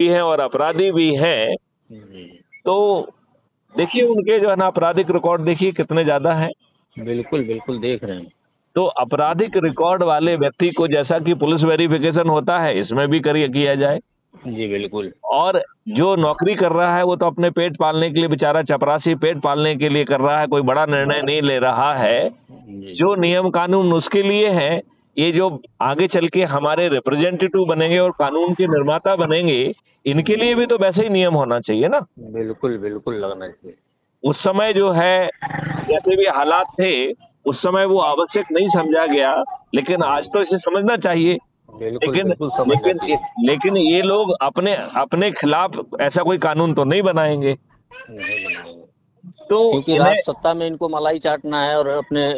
भी हैं और अपराधी भी हैं, तो देखिए उनके जो है ना आपराधिक रिकॉर्ड देखिए कितने ज्यादा हैं। बिल्कुल बिल्कुल देख रहे हैं। तो आपराधिक रिकॉर्ड वाले व्यक्ति को जैसा कि पुलिस वेरिफिकेशन होता है इसमें भी करिए किया जाए। जी बिल्कुल। और जो नौकरी कर रहा है वो तो अपने पेट पालने के लिए बेचारा चपरासी पेट पालने के लिए कर रहा है, कोई बड़ा निर्णय नहीं ले रहा है। जी जो नियम कानून उसके लिए है, ये जो आगे चल के हमारे रिप्रेजेंटेटिव बनेंगे और कानून के निर्माता बनेंगे, इनके लिए भी तो वैसे ही नियम होना चाहिए ना। बिल्कुल बिल्कुल लगना चाहिए। उस समय जो है जैसे भी हालात थे उस समय वो आवश्यक नहीं समझा गया, लेकिन आज तो इसे समझना चाहिए। बिल्कुल लेकिन बिल्कुल समझना लेकिन चाहिए। लेकिन ये लोग अपने अपने खिलाफ ऐसा कोई कानून तो नहीं बनाएंगे। नहीं बनाएंगे, तो क्योंकि राज इन्हें सत्ता में इनको मलाई चाटना है और अपने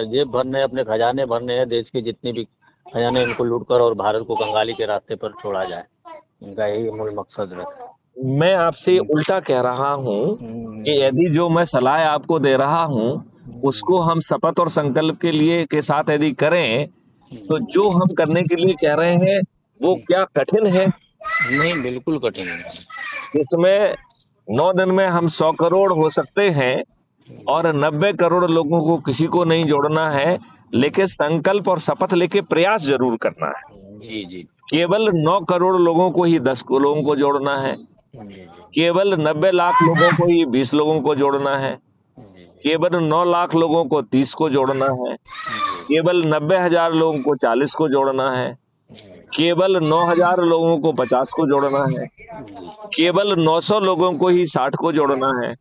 जेब भरने हैं, अपने खजाने भरने हैं, देश के जितने भी खजाने इनको लूट कर और भारत को कंगाली के रास्ते पर छोड़ा जाए, इनका यही मूल मकसद रहता है। मैं आपसे उल्टा कह रहा हूँ कि यदि जो मैं सलाह आपको दे रहा हूँ उसको हम शपथ और संकल्प के लिए के साथ यदि करें, तो जो हम करने के लिए कह रहे हैं वो क्या कठिन है। नहीं बिल्कुल कठिन है। इसमें 9 दिन में हम 100 करोड़ हो सकते हैं और 90 करोड़ लोगों को किसी को नहीं जोड़ना है, लेकिन संकल्प और शपथ लेके प्रयास जरूर करना है। जी जी केवल 9 करोड़ लोगों को ही 10 लोगों को जोड़ना है, जी केवल 90 लाख लोगों को ही 20 लोगों को जोड़ना है, जी केवल 9 लाख लोगों को 30 को जोड़ना है, केवल 90,000 लोगों को 40 को जोड़ना है, केवल 9,000 लोगों को 50 को जोड़ना है, केवल 900 लोगों को ही 60 को जोड़ना है,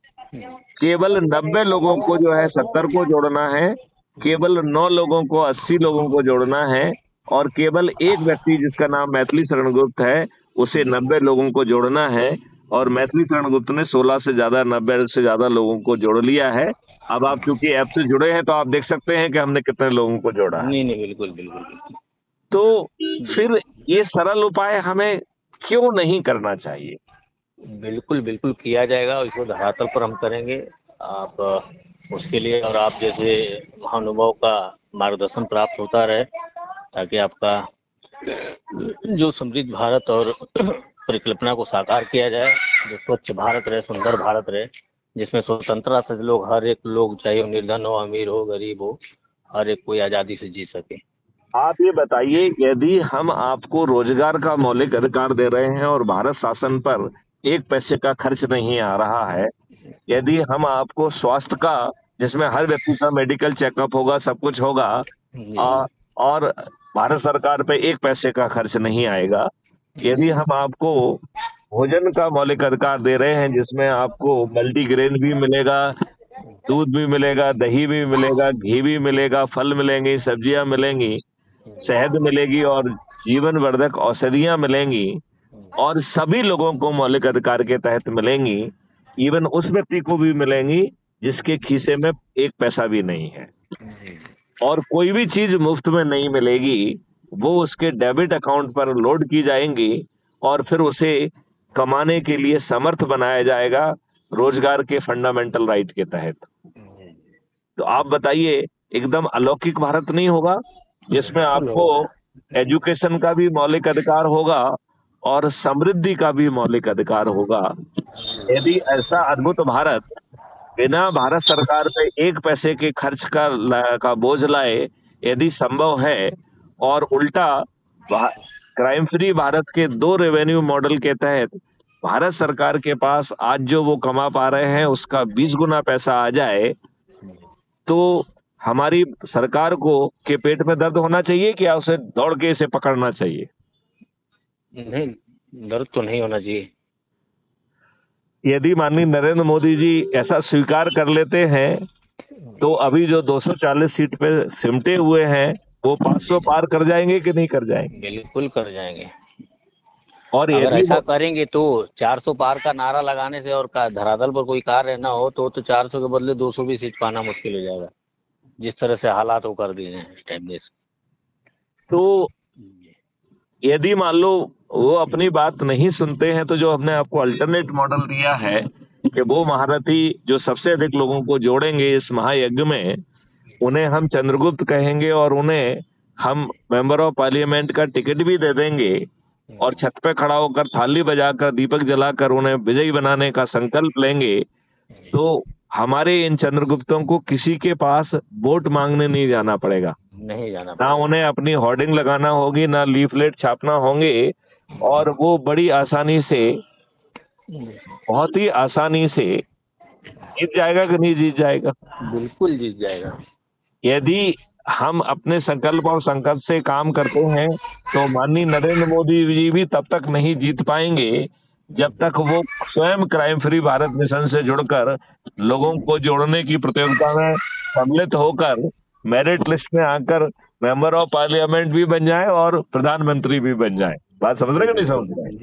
केवल 90 लोगों को जो है 70 को जोड़ना है, केवल 9 लोगों को 80 लोगों को जोड़ना है, और केवल एक व्यक्ति जिसका नाम मैथिली शरण गुप्त है उसे 90 लोगों को जोड़ना है। और मैथिली शरण गुप्त ने 16 से ज्यादा 90 से ज्यादा लोगों को जोड़ लिया है। अब आप चूंकि ऐप से जुड़े हैं तो आप देख सकते हैं कि हमने कितने लोगों को जोड़ा है। नहीं नहीं बिल्कुल बिल्कुल बिल्कुल। तो फिर ये सरल उपाय हमें क्यों नहीं करना चाहिए। बिल्कुल बिल्कुल किया जाएगा, इसको धरातल पर हम करेंगे। आप उसके लिए और आप जैसे महानुभाव का मार्गदर्शन प्राप्त होता रहे, ताकि आपका जो समृद्ध भारत और परिकल्पना को साकार किया जाए, जो स्वच्छ भारत रहे, सुंदर भारत रहे, जिसमें स्वतंत्रता से लोग, हर एक लोग, चाहे वो निर्धन हो, अमीर हो, गरीब हो, हर एक कोई आज़ादी से जी सके। आप ये बताइए, यदि हम आपको रोजगार का मौलिक अधिकार दे रहे हैं और भारत शासन पर 1 पैसे का खर्च नहीं आ रहा है, यदि हम आपको स्वास्थ्य का, जिसमें हर व्यक्ति का मेडिकल चेकअप होगा, सब कुछ होगा, और भारत सरकार पे 1 पैसे का खर्च नहीं आएगा, यदि हम आपको भोजन का मौलिक अधिकार दे रहे हैं जिसमें आपको मल्टीग्रेन भी मिलेगा, दूध भी मिलेगा, दही भी मिलेगा, घी भी मिलेगा, फल मिलेंगे, सब्जियां मिलेंगी, शहद मिलेगी और जीवन वर्धक औषधियां मिलेंगी, और सभी लोगों को मौलिक अधिकार के तहत मिलेंगी, इवन उस व्यक्ति को भी मिलेंगी जिसके खीसे में 1 पैसा भी नहीं है, और कोई भी चीज मुफ्त में नहीं मिलेगी, वो उसके डेबिट अकाउंट पर लोड की जाएंगी और फिर उसे कमाने के लिए समर्थ बनाया जाएगा रोजगार के फंडामेंटल राइट के तहत। तो आप बताइए, एकदम अलौकिक भारत नहीं होगा जिसमें आपको एजुकेशन का भी मौलिक अधिकार होगा और समृद्धि का भी मौलिक अधिकार होगा। यदि ऐसा अद्भुत भारत बिना भारत सरकार पे 1 पैसे के खर्च का बोझ लाए यदि संभव है, और उल्टा क्राइम फ्री भारत के 2 रेवेन्यू मॉडल के तहत भारत सरकार के पास आज जो वो कमा पा रहे हैं उसका 20 गुना पैसा आ जाए, तो हमारी सरकार को के पेट में दर्द होना चाहिए कि उसे दौड़ के इसे पकड़ना चाहिए। नहीं, दर्द तो नहीं होना चाहिए। यदि माननीय नरेंद्र मोदी जी ऐसा स्वीकार कर लेते हैं तो अभी जो 240 सीट पे सिमटे हुए हैं वो 500 पार कर जाएंगे कि नहीं कर जाएंगे। बिल्कुल कर जाएंगे। और अगर यदि ऐसा करेंगे तो 400 पार का नारा लगाने से और धरातल पर कोई कार्य न हो तो 400 के बदले 200 भी सीट पाना मुश्किल हो जाएगा, जिस तरह से हालात वो कर दिए हैं इस टाइम देश। तो यदि मान लो वो अपनी बात नहीं सुनते हैं तो जो हमने आपको अल्टरनेट मॉडल दिया है कि वो महारथी जो सबसे अधिक लोगों को जोड़ेंगे इस महायज्ञ में, उन्हें हम चंद्रगुप्त कहेंगे और उन्हें हम मेंबर ऑफ पार्लियामेंट का टिकट भी दे देंगे, और छत पे खड़ा होकर थाली बजाकर दीपक जलाकर उन्हें विजयी बनाने का संकल्प लेंगे, तो हमारे इन चंद्रगुप्तों को किसी के पास वोट मांगने नहीं जाना पड़ेगा। नहीं जाना ना पड़ेगा। उन्हें अपनी होर्डिंग लगाना होगी, ना लीफलेट छापना होंगे, और वो बड़ी आसानी से, बहुत ही आसानी से जीत जाएगा कि नहीं जीत जाएगा। बिल्कुल जीत जाएगा। यदि हम अपने संकल्प और संकल्प से काम करते हैं तो माननीय नरेंद्र मोदी जी भी तब तक नहीं जीत पाएंगे जब तक वो स्वयं क्राइम फ्री भारत मिशन से जुड़कर लोगों को जोड़ने की प्रतियोगिता में सम्मिलित होकर मेरिट लिस्ट में आकर मेंबर ऑफ पार्लियामेंट भी बन जाए और प्रधानमंत्री भी बन जाए। बात समझ रहे कि नहीं समझ रहे?